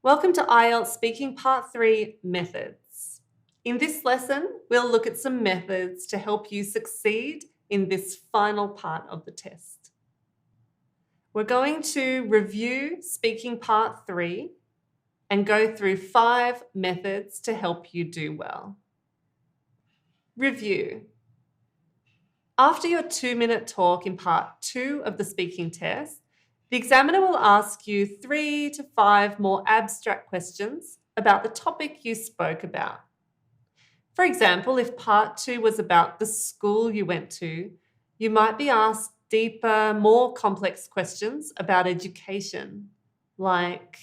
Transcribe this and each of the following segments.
Welcome to IELTS Speaking Part 3 Methods. In this lesson, we'll look at some methods to help you succeed in this final part of the test. We're going to review Speaking Part 3 and go through 5 methods to help you do well. Review. After your 2-minute talk in Part 2 of the speaking test, the examiner will ask you 3 to 5 more abstract questions about the topic you spoke about. For example, if Part 2 was about the school you went to, you might be asked deeper, more complex questions about education, like,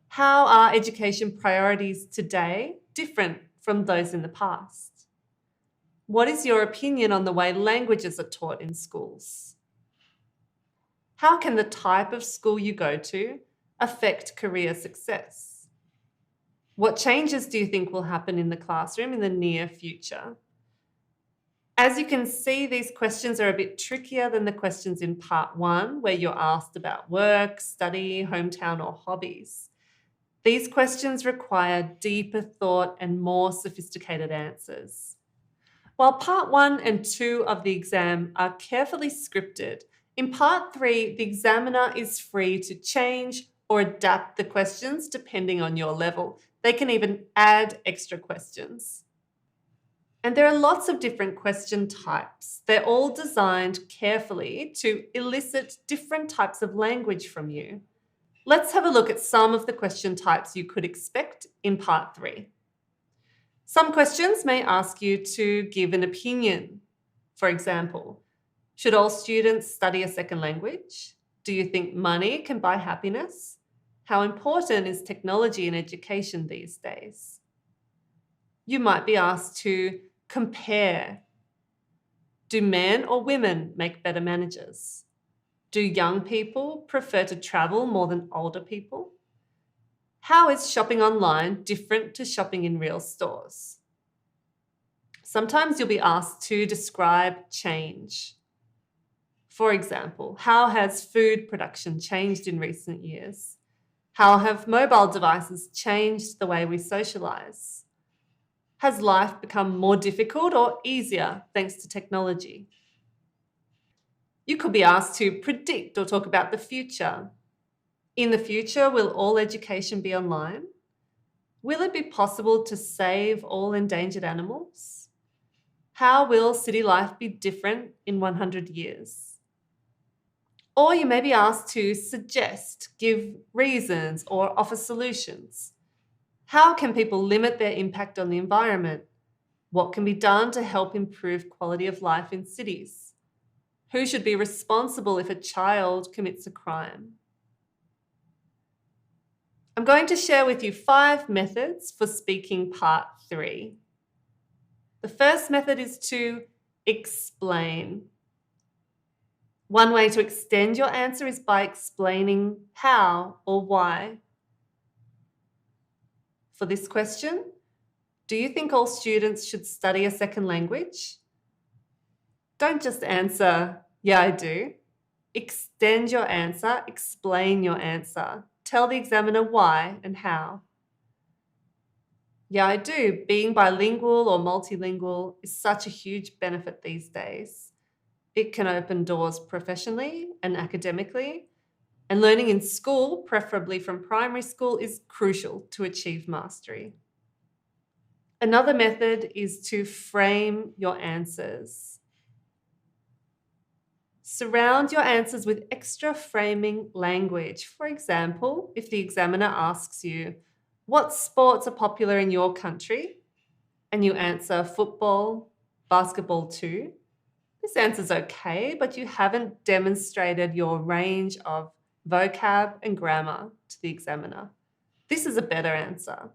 how are education priorities today different from those in the past? What is your opinion on the way languages are taught in schools? How can the type of school you go to affect career success? What changes do you think will happen in the classroom in the near future? As you can see, these questions are a bit trickier than the questions in Part 1, where you're asked about work, study, hometown, or hobbies. These questions require deeper thought and more sophisticated answers. While Part 1 and 2 of the exam are carefully scripted, in Part 3, the examiner is free to change or adapt the questions depending on your level. They can even add extra questions. And there are lots of different question types. They're all designed carefully to elicit different types of language from you. Let's have a look at some of the question types you could expect in Part 3. Some questions may ask you to give an opinion. For example, should all students study a second language? Do you think money can buy happiness? How important is technology in education these days? You might be asked to compare. Do men or women make better managers? Do young people prefer to travel more than older people? How is shopping online different to shopping in real stores? Sometimes you'll be asked to describe change. For example, how has food production changed in recent years? How have mobile devices changed the way we socialize? Has life become more difficult or easier thanks to technology? You could be asked to predict or talk about the future. In the future, will all education be online? Will it be possible to save all endangered animals? How will city life be different in 100 years? Or you may be asked to suggest, give reasons, or offer solutions. How can people limit their impact on the environment? What can be done to help improve quality of life in cities? Who should be responsible if a child commits a crime? I'm going to share with you 5 methods for speaking Part 3. The first method is to explain. One way to extend your answer is by explaining how or why. For this question, do you think all students should study a second language? Don't just answer, yeah, I do. Extend your answer, explain your answer. Tell the examiner why and how. Yeah, I do. Being bilingual or multilingual is such a huge benefit these days. It can open doors professionally and academically, and learning in school, preferably from primary school, is crucial to achieve mastery. Another method is to frame your answers. Surround your answers with extra framing language. For example, if the examiner asks you, what sports are popular in your country? And you answer football, basketball too. This answer's okay, but you haven't demonstrated your range of vocab and grammar to the examiner. This is a better answer.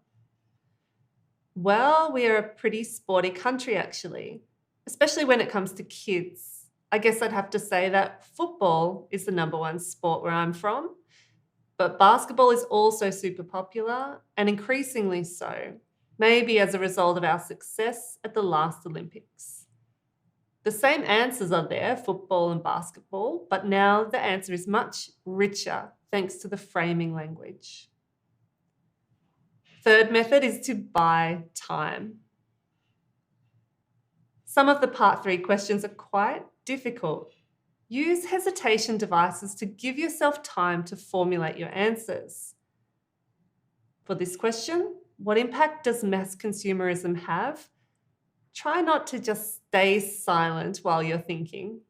Well, we are a pretty sporty country actually, especially when it comes to kids. I guess I'd have to say that football is the #1 sport where I'm from, but basketball is also super popular and increasingly so, maybe as a result of our success at the last Olympics. The same answers are there, football and basketball, but now the answer is much richer thanks to the framing language. Third method is to buy time. Some of the part 3 questions are quite difficult. Use hesitation devices to give yourself time to formulate your answers. For this question, what impact does mass consumerism have? Try not to just stay silent while you're thinking.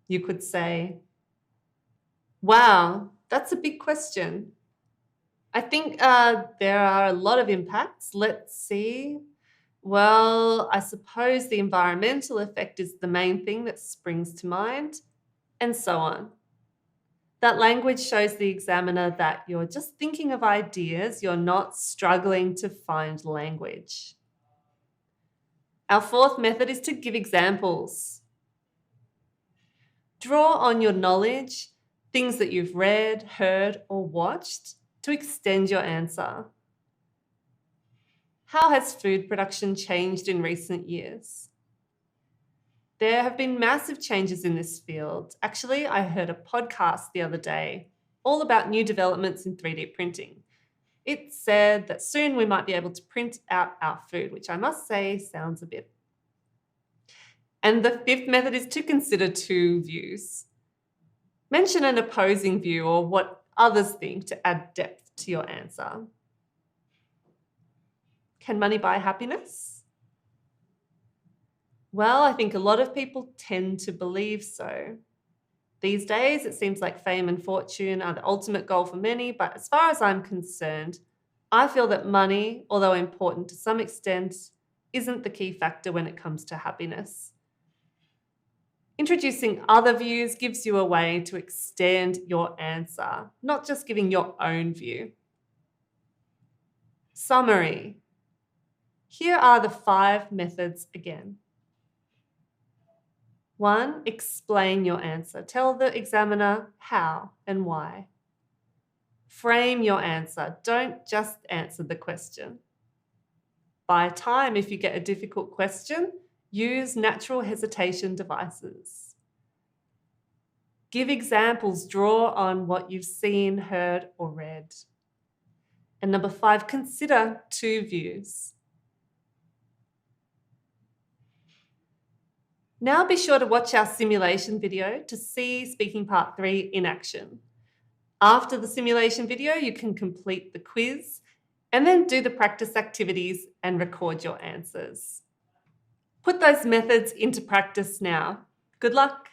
You could say, wow, that's a big question. I think there are a lot of impacts. Let's see. Well, I suppose the environmental effect is the main thing that springs to mind, and so on. That language shows the examiner that you're just thinking of ideas, you're not struggling to find language. Our fourth method is to give examples. Draw on your knowledge, things that you've read, heard, or watched to extend your answer. How has food production changed in recent years? There have been massive changes in this field. Actually, I heard a podcast the other day all about new developments in 3D printing. It said that soon we might be able to print out our food, which I must say sounds a bit. And the fifth method is to consider two views. Mention an opposing view or what others think to add depth to your answer. Can money buy happiness? Well, I think a lot of people tend to believe so. These days, it seems like fame and fortune are the ultimate goal for many, but as far as I'm concerned, I feel that money, although important to some extent, isn't the key factor when it comes to happiness. Introducing other views gives you a way to extend your answer, not just giving your own view. Summary. Here are the 5 methods again. 1. Explain your answer. Tell the examiner how and why. Frame your answer. Don't just answer the question. Buy time if you get a difficult question. Use natural hesitation devices. Give examples. Draw on what you've seen, heard, or read. And number 5, consider two views. Now be sure to watch our simulation video to see Speaking Part 3 in action. After the simulation video, you can complete the quiz and then do the practice activities and record your answers. Put those methods into practice now. Good luck.